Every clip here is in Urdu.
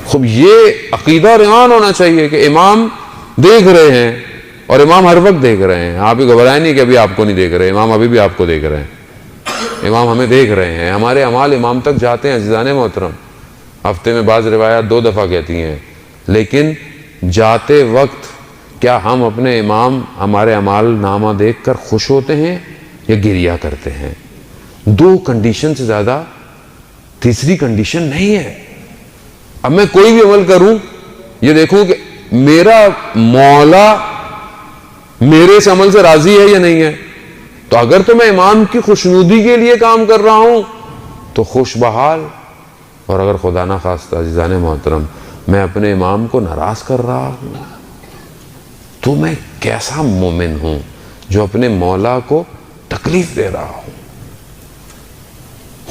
خوب یہ عقیدہ اور ایمان ہونا چاہیے کہ امام دیکھ رہے ہیں، اور امام ہر وقت دیکھ رہے ہیں. آپ ہی گھبرائیں نہیں کہ ابھی آپ کو نہیں دیکھ رہے، امام ابھی بھی آپ کو دیکھ رہے ہیں. امام ہمیں دیکھ رہے ہیں، ہمارے اعمال امام تک جاتے ہیں. عزیزان محترم، ہفتے میں بعض روایات 2 دفعہ کہتی ہیں، لیکن جاتے وقت کیا ہم اپنے امام ہمارے اعمال نامہ دیکھ کر خوش ہوتے ہیں یا گریہ کرتے ہیں؟ 2 کنڈیشن سے زیادہ تیسری کنڈیشن نہیں ہے. اب میں کوئی بھی عمل کروں، یہ دیکھوں کہ میرا مولا میرے اس عمل سے راضی ہے یا نہیں ہے. تو اگر تو میں امام کی خوشنودی کے لیے کام کر رہا ہوں تو خوش بحال، اور اگر خدا نہ خواستہ عزیزان محترم میں اپنے امام کو ناراض کر رہا ہوں تو میں کیسا مومن ہوں جو اپنے مولا کو تکلیف دے رہا ہوں.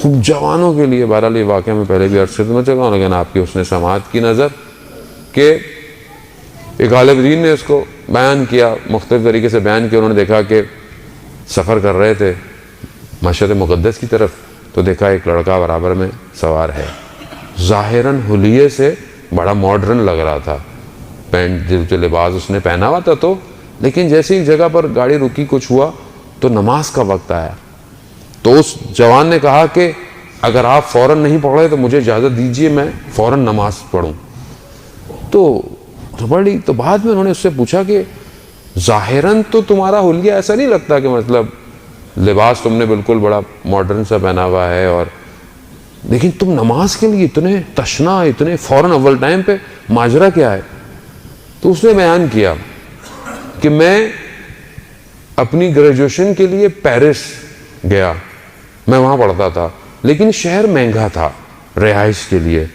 خوب جوانوں کے لیے بہرحال یہ واقعہ میں پہلے بھی عرض کرتا چلا ہوں، لیکن آپ کی حسن سماعت کی نظر کہ ایک غالب دین نے اس کو بیان کیا، مختلف طریقے سے بیان کیا. انہوں نے دیکھا کہ سفر کر رہے تھے مشہد مقدس کی طرف، تو دیکھا ایک لڑکا برابر میں سوار ہے، ظاہراً حلیے سے بڑا ماڈرن لگ رہا تھا، پینٹ جو لباس اس نے پہنا ہوا تھا. تو لیکن جیسے ایک جگہ پر گاڑی رکی، کچھ ہوا تو نماز کا وقت آیا. تو اس جوان نے کہا کہ اگر آپ فوراً نہیں پڑھ رہے تو مجھے اجازت دیجئے میں فوراً نماز پڑھوں. تو بعد میں انہوں نے اس سے پوچھا کہ ظاہراً تو تمہارا حلیہ ایسا نہیں لگتا کہ مطلب لباس تم نے بالکل بڑا ماڈرن سا پہنا ہوا ہے، اور لیکن تم نماز کے لیے اتنے تشنا، اتنے فوراً اول ٹائم پہ، ماجرا کیا ہے؟ تو اس نے بیان کیا کہ میں اپنی گریجویشن کے لیے پیرس گیا، میں وہاں پڑھتا تھا، لیکن شہر مہنگا تھا رہائش کے لیے.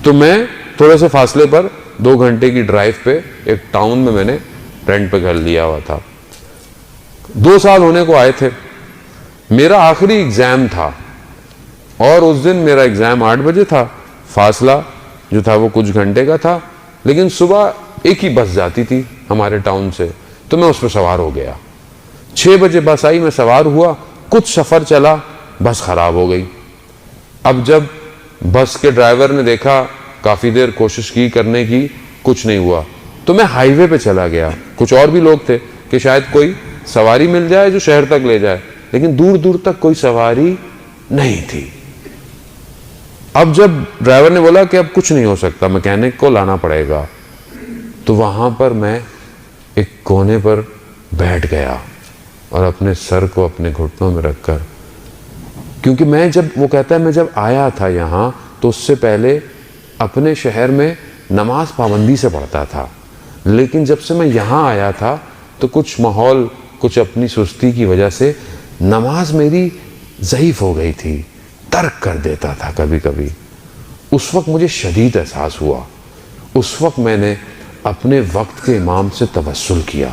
تو میں تھوڑے سے فاصلے پر 2 گھنٹے کی ڈرائیو پہ ایک ٹاؤن میں نے رینٹ پہ گھر لیا ہوا تھا. 2 سال ہونے کو آئے تھے. میرا آخری ایگزام تھا، اور اس دن میرا ایگزام 8 بجے تھا. فاصلہ جو تھا وہ کچھ گھنٹے کا تھا، لیکن صبح ایک ہی بس جاتی تھی ہمارے ٹاؤن سے، تو میں اس پہ سوار ہو گیا. 6 بجے بس آئی، میں سوار ہوا، کچھ سفر چلا، بس خراب ہو گئی. اب جب بس کے ڈرائیور نے دیکھا، کافی دیر کوشش کی کرنے کی، کچھ نہیں ہوا، تو میں ہائی وے پہ چلا گیا. کچھ اور بھی لوگ تھے کہ شاید کوئی سواری مل جائے جو شہر تک لے جائے، لیکن دور دور تک کوئی سواری نہیں تھی. اب جب ڈرائیور نے بولا کہ اب کچھ نہیں ہو سکتا، میکینک کو لانا پڑے گا، تو وہاں پر میں ایک کونے پر بیٹھ گیا اور اپنے سر کو اپنے گھٹنوں میں رکھ کر، کیونکہ میں جب وہ کہتا ہے میں جب آیا تھا یہاں تو اس سے پہلے اپنے شہر میں نماز پابندی سے پڑھتا تھا، لیکن جب سے میں یہاں آیا تھا تو کچھ ماحول، کچھ اپنی سستی کی وجہ سے نماز میری ضعیف ہو گئی تھی، ترک کر دیتا تھا کبھی کبھی. اس وقت مجھے شدید احساس ہوا. اس وقت میں نے اپنے وقت کے امام سے توسل کیا.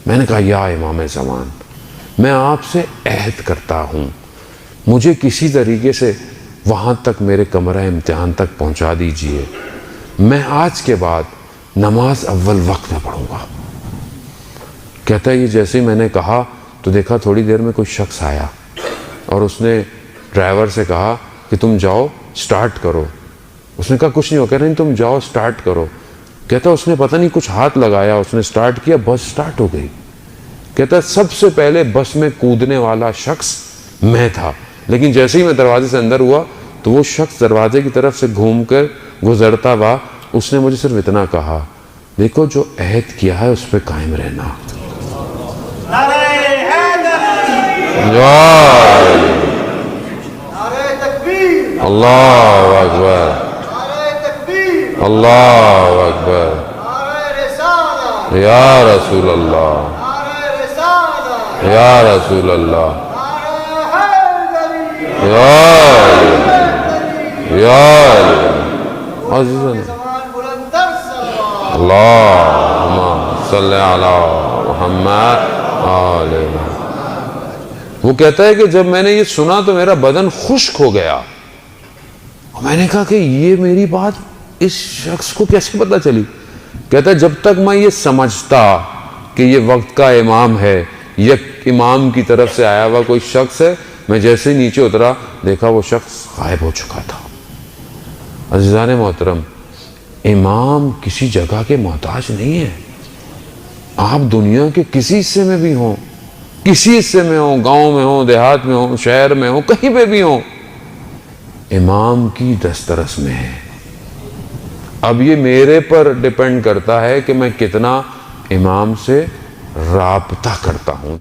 میں نے کہا یا امام زمان، میں آپ سے عہد کرتا ہوں، مجھے کسی طریقے سے وہاں تک میرے کمرہ امتحان تک پہنچا دیجئے. میں آج کے بعد نماز اول وقت میں پڑھوں گا. کہتا ہے یہ جیسے ہی میں نے کہا تو دیکھا تھوڑی دیر میں کوئی شخص آیا اور اس نے ڈرائیور سے کہا کہ تم جاؤ سٹارٹ کرو. اس نے کہا کچھ نہیں ہو، کہہ رہے نہیں تم جاؤ سٹارٹ کرو. کہتا اس نے پتہ نہیں کچھ ہاتھ لگایا، اس نے سٹارٹ کیا، بس سٹارٹ ہو گئی. کہتا سب سے پہلے بس میں کودنے والا شخص میں تھا، لیکن جیسے ہی میں دروازے سے اندر ہوا تو وہ شخص دروازے کی طرف سے گھوم کر گزرتا ہوا، اس نے مجھے صرف اتنا کہا دیکھو جو عہد کیا ہے اس پہ قائم رہنا. اللہ اکبر، اللہ اکبر، یا رسول اللہ، یا رسول اللہ، یا عزیزاً اللہم صلی علی محمد آلہ. وہ کہتا ہے کہ جب میں نے یہ سنا تو میرا بدن خشک ہو گیا. میں نے کہا کہ یہ میری بات اس شخص کو کیسے پتہ چلی؟ کہتا ہے جب تک میں یہ سمجھتا کہ یہ وقت کا امام ہے، یک امام کی طرف سے آیا ہوا کوئی شخص ہے، میں جیسے ہی نیچے اترا دیکھا وہ شخص غائب ہو چکا تھا. عزیزان محترم، امام کسی جگہ کے محتاج نہیں ہے. آپ دنیا کے کسی حصے میں بھی ہوں، کسی حصے میں ہوں، گاؤں میں ہوں، دیہات میں ہوں، شہر میں ہوں، کہیں پہ بھی ہوں، امام کی دسترس میں ہے. اب یہ میرے پر ڈیپینڈ کرتا ہے کہ میں کتنا امام سے رابطہ کرتا ہوں.